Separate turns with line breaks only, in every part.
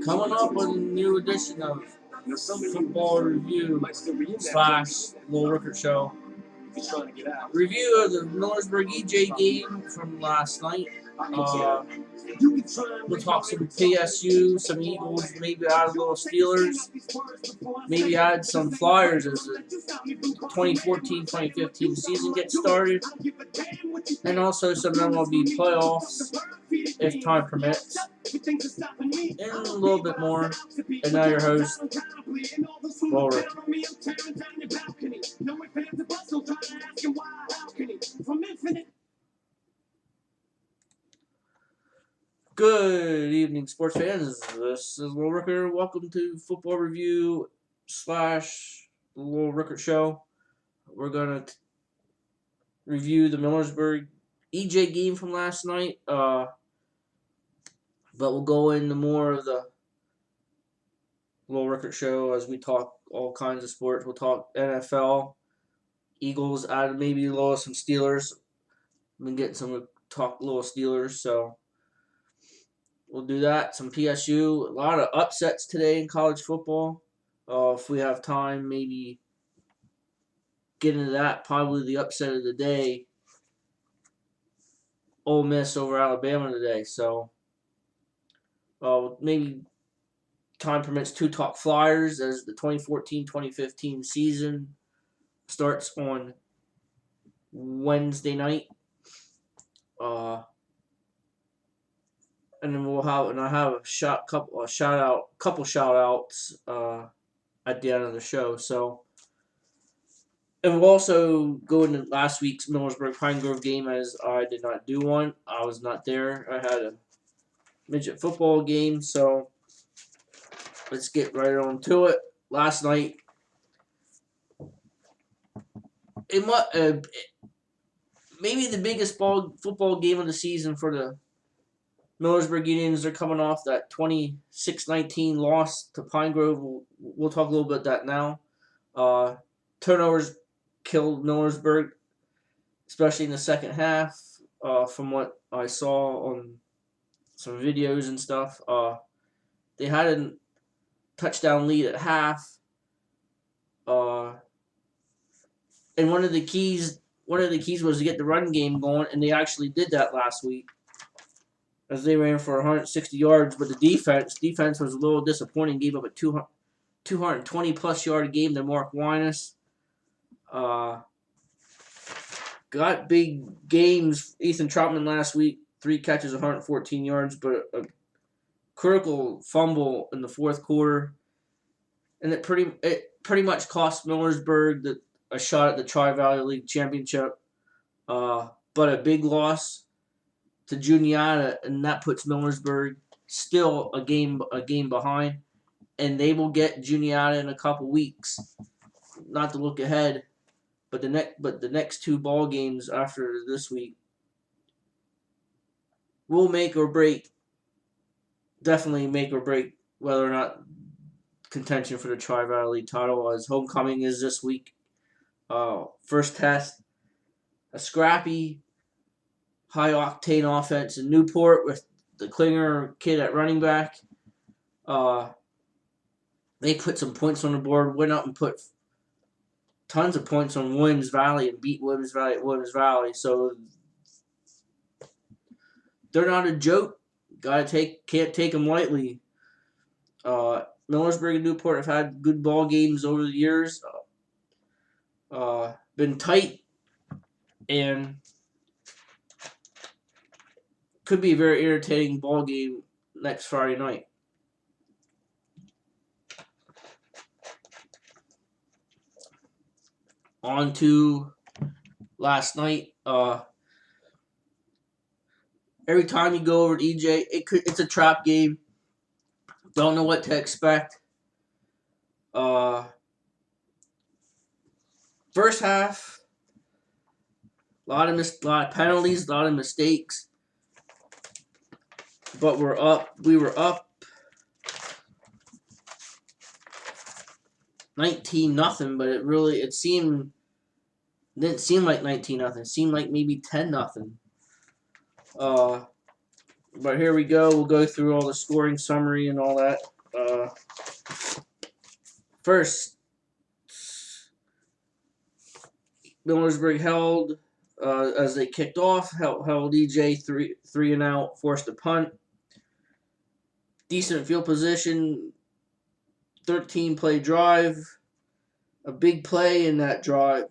Coming up with a new edition of Football Review slash Little Rickert Show. Review of the Millersburg EJ game from last night. We'll talk some PSU, some Eagles, maybe add a little Steelers, maybe add some Flyers as the 2014-2015 season gets started, and also some MLB playoffs if time permits, and a little bit more. And now your host, Laura. Good evening, sports fans. This is Little Rickert. Welcome to Football Review slash Little Rickert Show. We're going to review the Millersburg EJ game from last night. But we'll go into more of the Little Rickert Show as we talk all kinds of sports. We'll talk NFL, Eagles, add maybe a little some Steelers. I've been getting some talk little Steelers, so we'll do that. Some PSU. A lot of upsets today in college football. If we have time, maybe get into that. Probably the upset of the day. Ole Miss over Alabama today. So maybe time permits to talk Flyers as the 2014-2015 season starts on Wednesday night. And then I have a couple shout outs at the end of the show. So, and we'll also go into last week's Millersburg Pine Grove game as I did not do one. I was not there. I had a midget football game. So let's get right on to it. Last night, maybe the biggest football game of the season for the Millersburg Indians. Are coming off that 26-19 loss to Pine Grove. We'll talk a little bit about that now. Turnovers killed Millersburg, especially in the second half, from what I saw on some videos and stuff. They had a touchdown lead at half. And one of the keys was to get the run game going, and they actually did that last week, as they ran for 160 yards, but the defense was a little disappointing. Gave up a 220-plus yard game to Mark Winus. Got big games. Ethan Troutman last week, 3 catches, 114 yards, but a critical fumble in the fourth quarter, and it pretty much cost Millersburg a shot at the Tri-Valley League Championship. But a big loss to Juniata, and that puts Millersburg still a game behind, and they will get Juniata in a couple weeks. Not to look ahead, but the next 2 ball games after this week will definitely make or break whether or not contention for the Tri-Valley League title, as homecoming is this week. First test, a scrappy, high-octane offense in Newport with the Klinger kid at running back. They put some points on the board, went up and put tons of points on Williams Valley and beat Williams Valley at Williams Valley. So they're not a joke. Can't take them lightly. Millersburg and Newport have had good ball games over the years. Been tight, and could be a very irritating ball game next Friday night. On to last night. Every time you go over to EJ, it's a trap game. Don't know what to expect. First half, a lot of penalties, a lot of mistakes. But we were up 19-0, but it didn't seem like 19-0. It seemed like maybe 10-0. But here we go. We'll go through all the scoring summary and all that. First, Millersburg held as they kicked off. Held EJ three and out. Forced a punt. Decent field position. 13-play drive. A big play in that drive.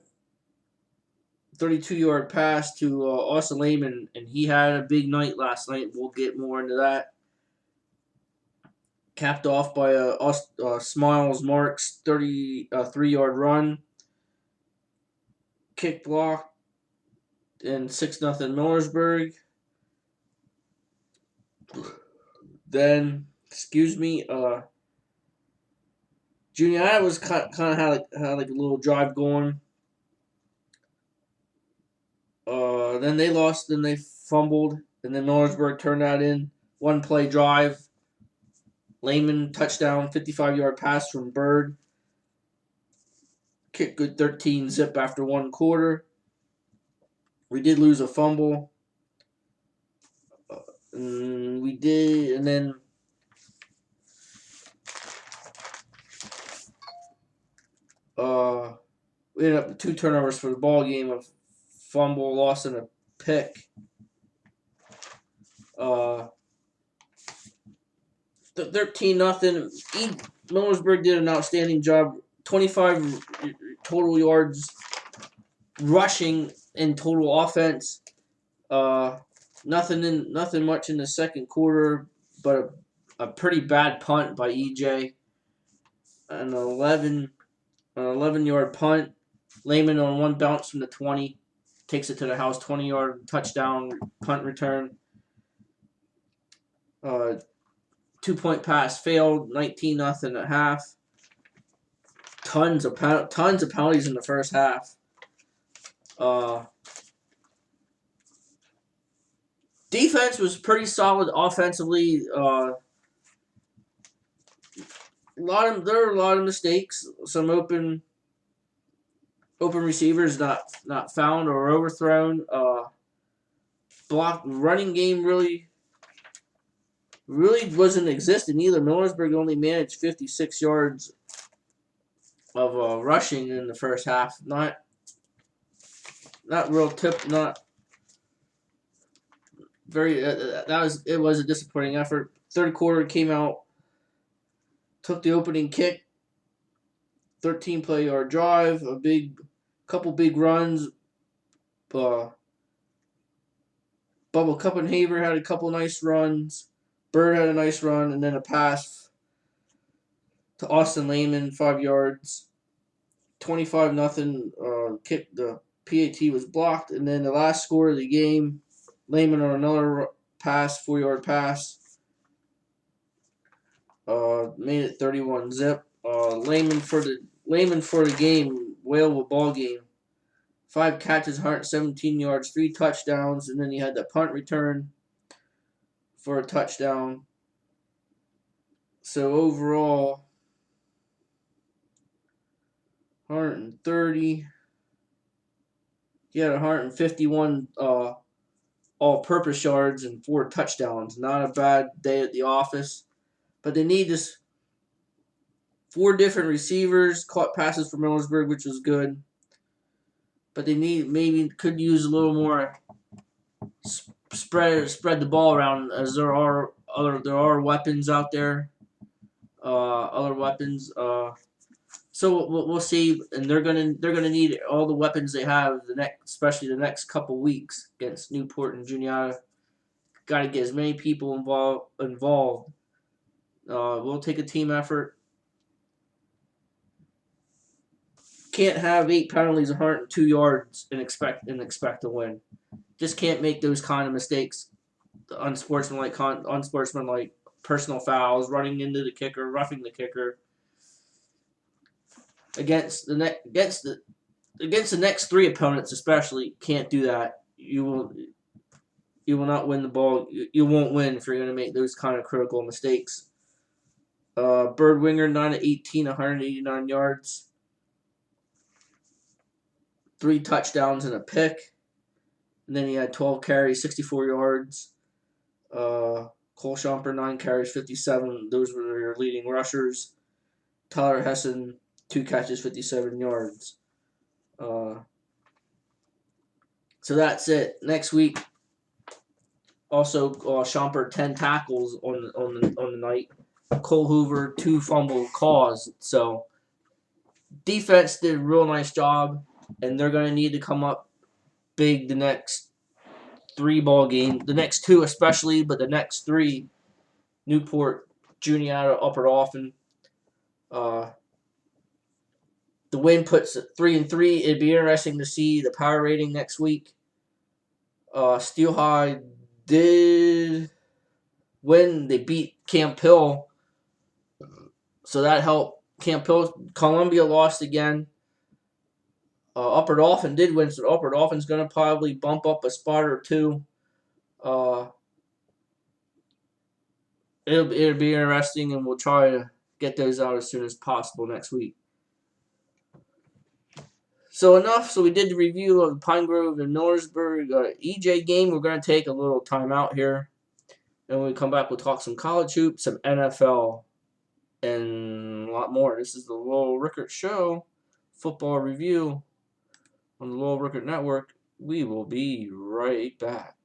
32-yard pass to Austin Lehman, and he had a big night last night. We'll get more into that. Capped off by Smiles Marks 33-yard run. Kick block and 6-0 Millersburg. Then, Junior was kind of had like a little drive going. Then they lost, then they fumbled, and then Millersburg turned that in. 1-play drive. Lehman touchdown, 55-yard pass from Bird. Kick good 13 zip after 1 quarter. We did lose a fumble. We did, and then we ended up with 2 turnovers for the ball game. A fumble, loss, and a pick. 13-0. Millersburg did an outstanding job. 25 total yards rushing in total offense. Nothing much in the second quarter, but a pretty bad punt by EJ. An 11-yard punt. Lehman on 1 bounce from the 20 takes it to the house. 20-yard touchdown punt return. 2-point pass failed. 19-0 at half. Tons of penalties in the first half. Defense was pretty solid offensively. There were a lot of mistakes. Some open receivers not found or overthrown. Running game really wasn't existing either. Millersburg only managed 56 yards of rushing in the first half. Not very. It was a disappointing effort. Third quarter came out, took the opening kick. 13-play yard drive, couple big runs. Bubba Kuppenhaver had a couple nice runs. Bird had a nice run, and then a pass to Austin Lehman, 5 yards. 25-0. Kick. The PAT was blocked, and then the last score of the game, Lehman on another pass, 4-yard pass. Made it 31 zip. Lehman for the game, whale of a ball game. 5 catches, 117 yards, 3 touchdowns, and then he had the punt return for a touchdown. So overall, 130. He had 151 all-purpose yards and 4 touchdowns. Not a bad day at the office. But they need this 4 different receivers, caught passes from Millersburg, which was good. But they could use a little more spread the ball around, as there are weapons out there. Other weapons. So we'll see, and they're gonna need all the weapons they have especially the next couple weeks against Newport and Juniata. Got to get as many people involved. We'll take a team effort. Can't have 8 penalties, 102 yards, and expect to win. Just can't make those kind of mistakes. The unsportsmanlike personal fouls, running into the kicker, roughing the kicker. Against the next 3 opponents, especially, can't do that. You will not win the ball. You won't win if you're going to make those kind of critical mistakes. Bird Winger 9-18, 189 yards, 3 touchdowns and a pick, and then he had 12 carries, 64 yards. Cole Schomper, 9 carries, 57. Those were their leading rushers. Tyler Hessen, 2 catches, 57 yards. So that's it. Next week, also Schomper, 10 tackles on the night. Cole Hoover, 2 fumble caused. So defense did a real nice job, and they're going to need to come up big the next 3 ball games, the next 2 especially, but the next 3, Newport, Juniata, Upper Dauphin. The win puts it 3-3. It'd be interesting to see the power rating next week. Steel High did win. They beat Camp Hill, so that helped. Camp Hill, Columbia lost again. Upper Dauphin did win, so Upper Dauphin's going to probably bump up a spot or 2. It'll be interesting, and we'll try to get those out as soon as possible next week. So enough. So we did the review of Pine Grove and Millersburg EJ game. We're going to take a little time out here. And when we come back, we'll talk some college hoops, some NFL, and a lot more. This is the Lowell Rickert Show, football review on the Lowell Rickert Network. We will be right back.